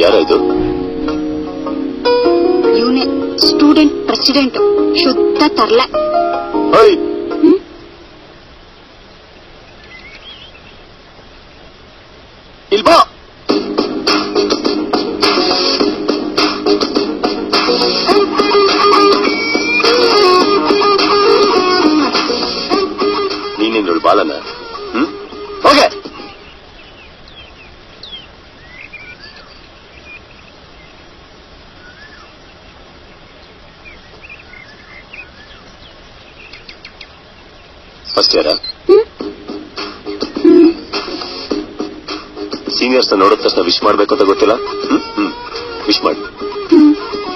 ಯಾರ ಇದು? ಇವನೇ ಸ್ಟೂಡೆಂಟ್ ಪ್ರೆಸಿಡೆಂಟ್, ಶುದ್ಧ ತರ್ಲೆ. ಇಲ್ಬಾ. ನೀನೇನು ಬಾಲನ? ಹೋಗೆ. ಫಸ್ಟ್ ಇಯರ? ಸೀನಿಯರ್ಸ್ ನೋಡಿದ ತಕ್ಷಣ ವಿಶ್ ಮಾಡ್ಬೇಕು ಅಂತ ಗೊತ್ತಿಲ್ಲ? ವಿಶ್ ಮಾಡಿ.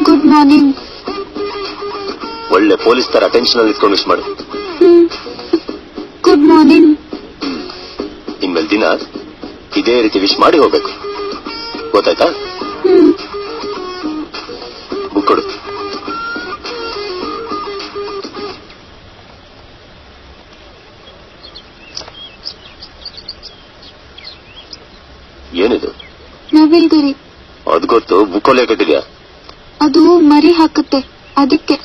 Good morning. ಒಳ್ಳೆ ಪೊಲೀಸ್ ತರ ಅಟೆನ್ಷನ್ ಅಲ್ಲಿ ಇಟ್ಕೊಂಡು ವಿಶ್ ಮಾಡು. Good morning. ಇನ್ಮೇಲೆ ದಿನ ಇದೇ ರೀತಿ ವಿಶ್ ಮಾಡಿ ಹೋಗ್ಬೇಕು, ಗೊತ್ತಾಯ್ತಾ? ಬುಕ್ ಕೊಡು. ಏನಿದು? ನವಿಲ್ಗರಿ. ಅದು ಗೊತ್ತು, ಬುಕ್ಕೋಲೆ ಕಟ್ಟಿದ್ಯಾ? ಅದು ಮರಿ ಹಾಕುತ್ತೆ, ಅದಕ್ಕೆ.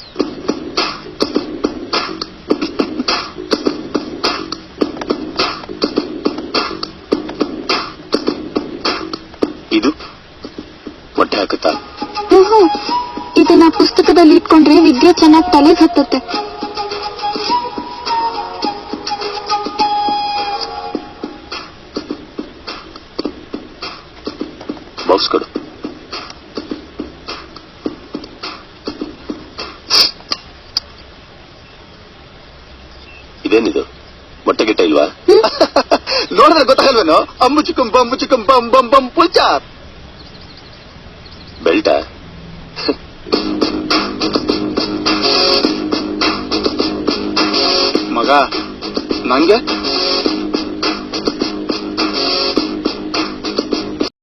ಇದು ಮೊಟ್ಟೆ ಹಾಕುತ್ತಾ? ಇದನ್ನ ಪುಸ್ತಕದಲ್ಲಿ ಇಟ್ಕೊಂಡ್ರೆ ವಿದ್ಯೆ ಚೆನ್ನಾಗಿ ತಲೆಗೆ ಹತ್ತುತ್ತೆ. ಬಾಕ್ಸ್ ಕೊಡು. ಇದೇನಿದು? ಮೊಟ್ಟೆ ಗಿಟ್ಟ ಇಲ್ವಾ? ನೋಡಿದ್ರೆ ಗೊತ್ತಾಗಲ್ವೇನೋ? ಅಂಬು ಚಿಕ್ಕಂ ಬಂ ಬಂ ಬಂ ಪುಲ್ಚಾರ್. ಬೆಲ್ಟ? ಮಗ ನಂಗೆ